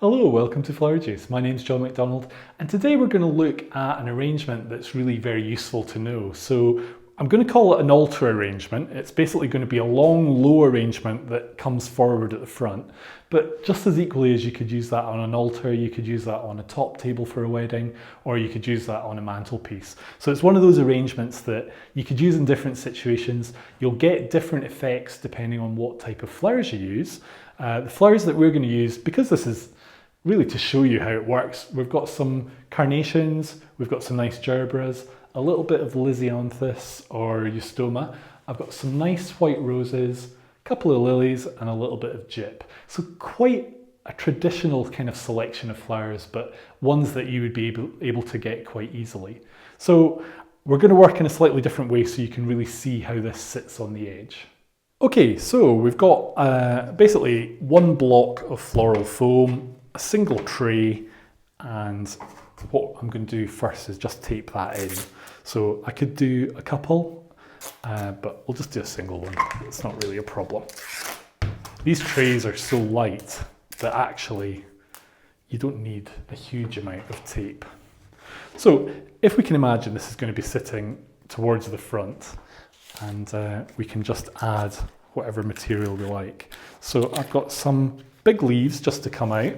Hello, welcome to Flower Juice. My name's John McDonald, and today we're going to look at an arrangement that's really very useful to know. So I'm going to call it an altar arrangement. It's basically going to be a long, low arrangement that comes forward at the front. But just as equally as you could use that on an altar, you could use that on a top table for a wedding, or you could use that on a mantelpiece. So it's one of those arrangements that you could use in different situations. You'll get different effects depending on what type of flowers you use. The flowers that we're going to use, because this is really to show you how it works, we've got some carnations, we've got some nice gerberas, a little bit of lisianthus or eustoma. I've got some nice white roses, a couple of lilies and a little bit of gyp. So quite a traditional kind of selection of flowers, but ones that you would be able to get quite easily. So we're going to work in a slightly different way so you can really see how this sits on the edge. Okay, so we've got basically one block of floral foam, a single tray, and what I'm going to do first is just tape that in. So I could do a couple, but we'll just do a single one. It's not really a problem. These trays are so light that actually you don't need a huge amount of tape. So if we can imagine this is going to be sitting towards the front, and we can just add whatever material we like. So I've got some big leaves just to come out.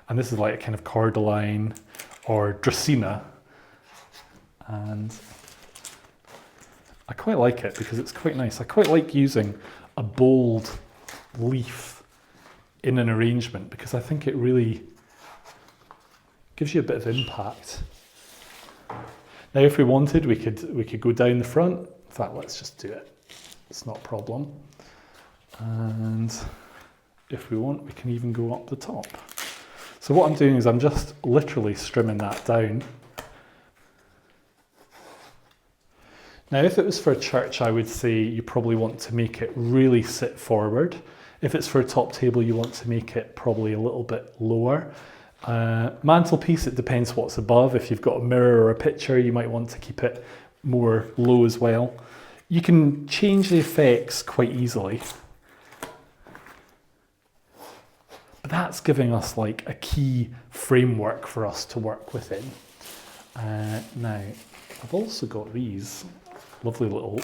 And this is like a kind of cordyline or dracaena. And I quite like it because it's quite nice. I quite like using a bold leaf in an arrangement because I think it really gives you a bit of impact. Now, if we wanted, we could go down the front. In fact, let's just do it. It's not a problem. And if we want, we can even go up the top. So what I'm doing is I'm just literally strimming that down. Now, if it was for a church, I would say you probably want to make it really sit forward. If it's for a top table, you want to make it probably a little bit lower. Mantelpiece, it depends what's above. If you've got a mirror or a picture, you might want to keep it more low as well. You can change the effects quite easily. But that's giving us like a key framework for us to work within. Now, I've also got these lovely little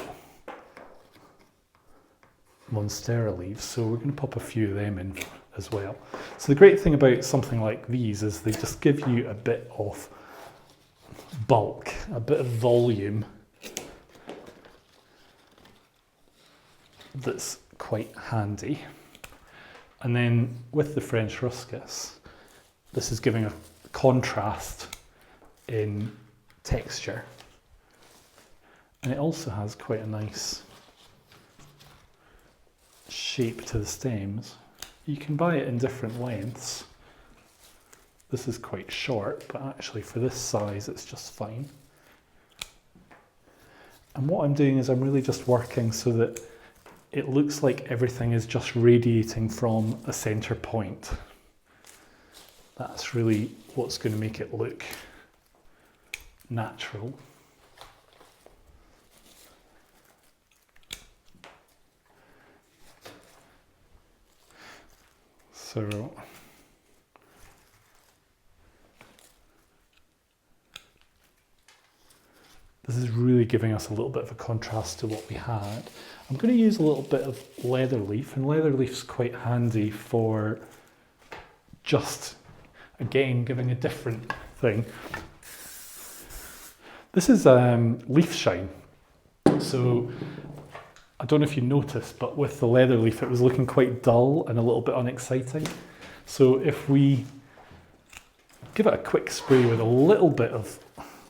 monstera leaves, so we're going to pop a few of them in as well. So the great thing about something like these is they just give you a bit of bulk, a bit of volume that's quite handy. And then with the French ruskus, this is giving a contrast in texture. And it also has quite a nice shape to the stems. You can buy it in different lengths. This is quite short, but actually for this size, it's just fine. And what I'm doing is I'm really just working so that it looks like everything is just radiating from a center point. That's really what's going to make it look natural. So this is really giving us a little bit of a contrast to what we had. I'm going to use a little bit of leather leaf, and leather leaf's quite handy for just, again, giving a different thing. This is leaf shine. So I don't know if you noticed, but with the leather leaf, it was looking quite dull and a little bit unexciting. So if we give it a quick spray with a little bit of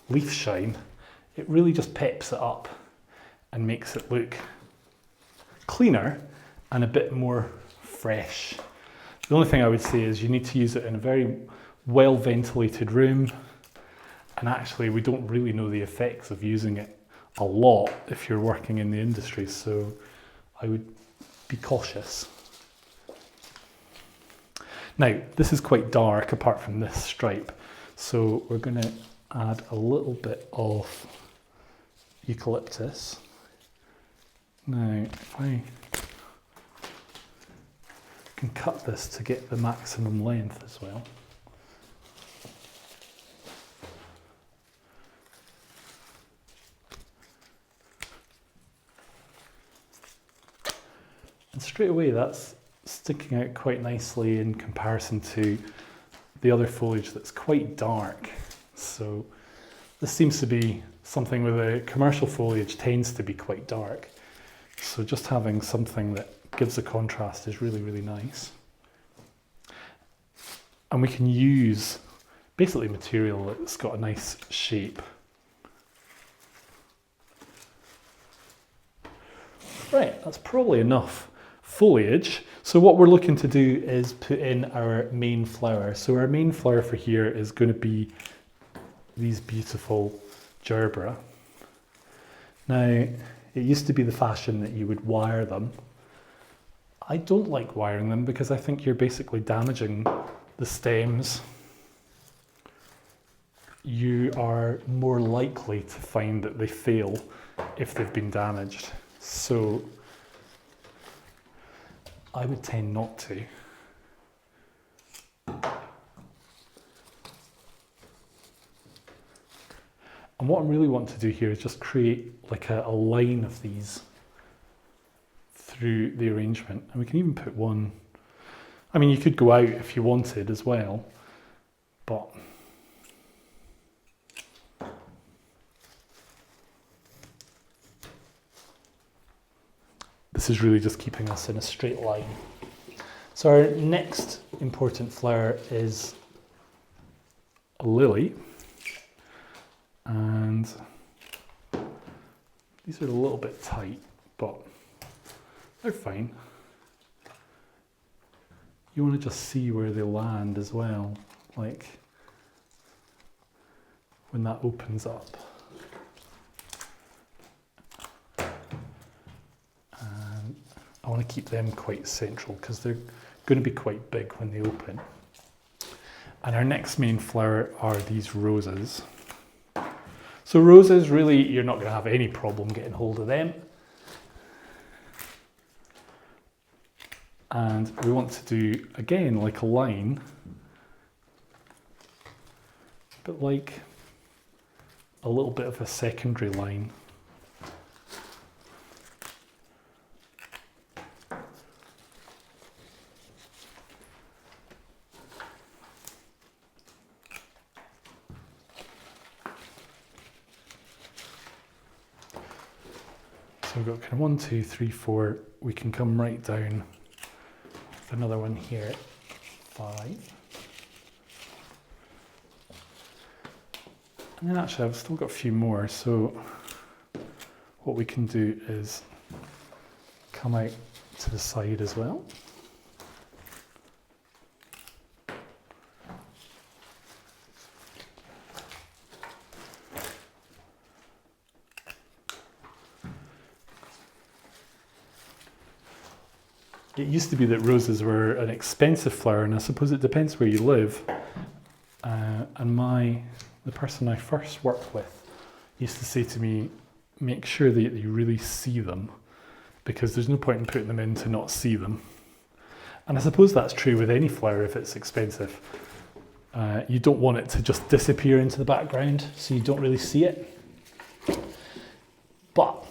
leaf shine, it really just peps it up and makes it look cleaner and a bit more fresh. The only thing I would say is you need to use it in a very well ventilated room, and actually we don't really know the effects of using it a lot if you're working in the industry, so I would be cautious. Now, this is quite dark apart from this stripe, so we're going to add a little bit of eucalyptus. Now, if I can cut this to get the maximum length as well. And straight away that's sticking out quite nicely in comparison to the other foliage that's quite dark. So this seems to be something where the commercial foliage tends to be quite dark. So just having something that gives a contrast is really, really nice. And we can use basically material that's got a nice shape. Right, that's probably enough foliage. So what we're looking to do is put in our main flower. So our main flower for here is going to be these beautiful Gerbera. Now, it used to be the fashion that you would wire them. I don't like wiring them because I think you're basically damaging the stems. You are more likely to find that they fail if they've been damaged. So I would tend not to. And what I really want to do here is just create like a line of these through the arrangement. And we can even put one, I mean, you could go out if you wanted as well, but this is really just keeping us in a straight line. So our next important flower is a lily. And these are a little bit tight, but they're fine. You want to just see where they land as well, like when that opens up. And I want to keep them quite central because they're going to be quite big when they open. And our next main flower are these roses. So roses, really, you're not going to have any problem getting hold of them. And we want to do, again, like a line, but like a little bit of a secondary line. So we've got kind of 1, 2, 3, 4. We can come right down with another one here, 5. And then actually I've still got a few more. So what we can do is come out to the side as well. It used to be that roses were an expensive flower, and I suppose it depends where you live. And the person I first worked with used to say to me, make sure that you really see them, because there's no point in putting them in to not see them. And I suppose that's true with any flower if it's expensive. You don't want it to just disappear into the background, so you don't really see it. But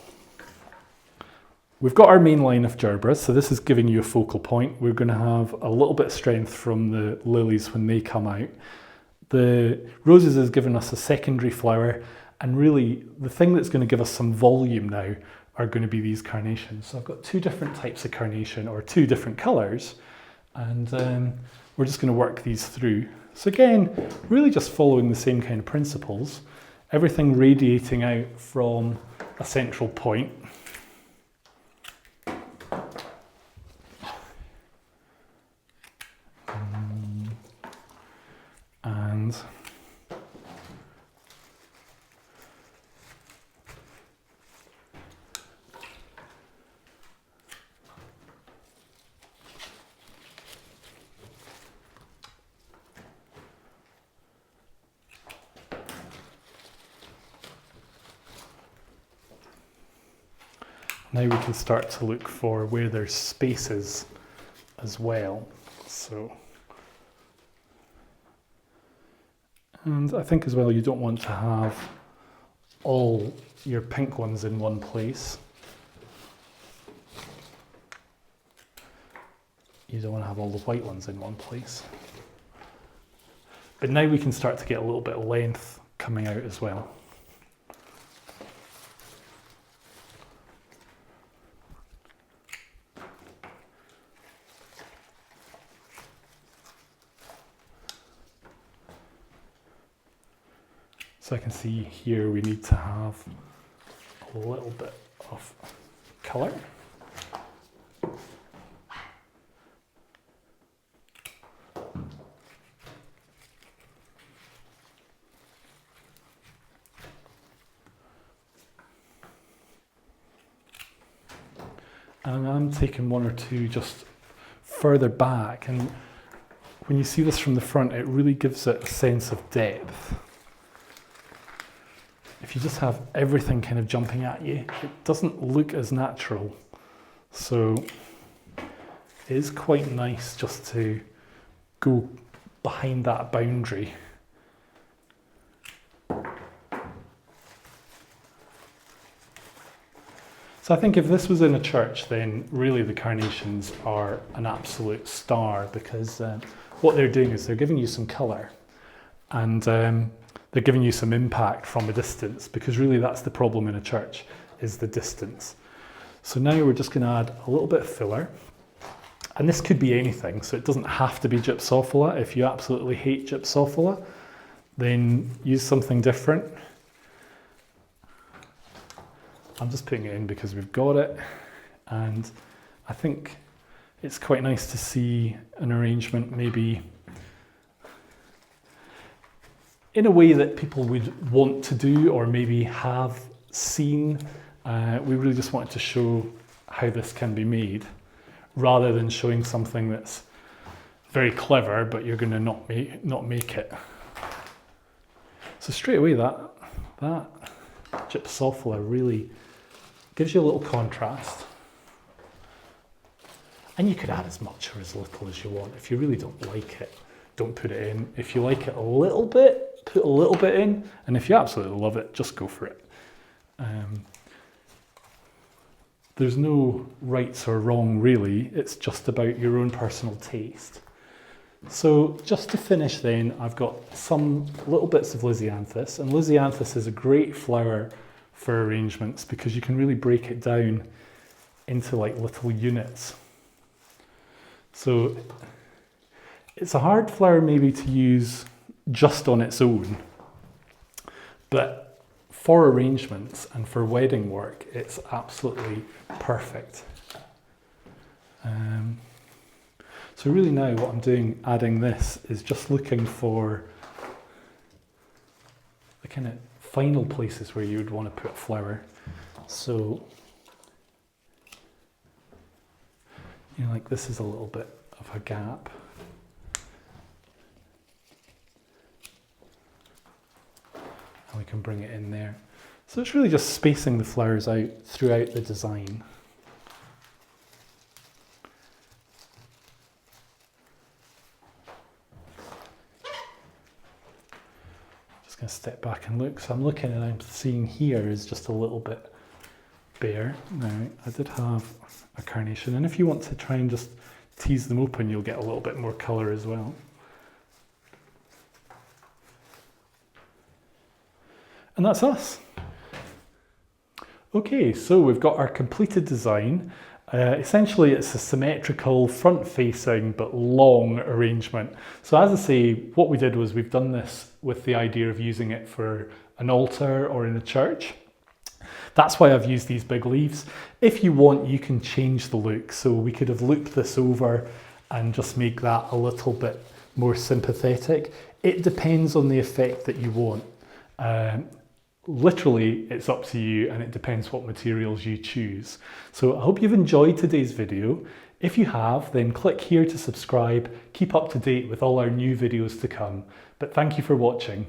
we've got our main line of Gerbera, so this is giving you a focal point. We're going to have a little bit of strength from the lilies when they come out. The roses has given us a secondary flower, and really the thing that's going to give us some volume now are going to be these carnations. So I've got 2 different types of carnation, or 2 different colours, and we're just going to work these through. So again, really just following the same kind of principles, everything radiating out from a central point. And now we can start to look for where there's spaces as well. So, and I think as well you don't want to have all your pink ones in one place. You don't want to have all the white ones in one place. But now we can start to get a little bit of length coming out as well. So I can see here we need to have a little bit of colour. And I'm taking one or two just further back, and when you see this from the front, it really gives it a sense of depth. If you just have everything kind of jumping at you, it doesn't look as natural. So it is quite nice just to go behind that boundary. So I think if this was in a church, then really the carnations are an absolute star, because what they're doing is they're giving you some colour, and they're giving you some impact from a distance, because really that's the problem in a church, is the distance. So now we're just going to add a little bit of filler, and this could be anything, so it doesn't have to be gypsophilia. If you absolutely hate gypsophilia, then use something different. I'm just putting it in because we've got it, and I think it's quite nice to see an arrangement maybe in a way that people would want to do or maybe have seen. We really just wanted to show how this can be made, rather than showing something that's very clever but you're going to not make it. So straight away that gypsophilia really gives you a little contrast. And you could add as much or as little as you want. If you really don't like it, don't put it in. If you like it a little bit, put a little bit in. And if you absolutely love it, just go for it. There's no rights or wrong really. It's just about your own personal taste. So just to finish then, I've got some little bits of lisianthus. And lisianthus is a great flower for arrangements because you can really break it down into like little units. So it's a hard flower maybe to use just on its own, but for arrangements and for wedding work, it's absolutely perfect. So really now what I'm doing, adding this, is just looking for the kind of final places where you would want to put a flower. So, you know, like this is a little bit of a gap. And we can bring it in there. So it's really just spacing the flowers out throughout the design. Just going to step back and look. So I'm looking and I'm seeing here is just a little bit bare. Now, I did have a carnation, and if you want to try and just tease them open, you'll get a little bit more colour as well. And that's us. Okay, so we've got our completed design. Essentially, it's a symmetrical, front-facing, but long arrangement. So as I say, what we did was we've done this with the idea of using it for an altar or in a church. That's why I've used these big leaves. If you want, you can change the look. So we could have looped this over and just make that a little bit more sympathetic. It depends on the effect that you want. Literally, it's up to you, and it depends what materials you choose. So I hope you've enjoyed today's video. If you have, then click here to subscribe. Keep up to date with all our new videos to come. But thank you for watching.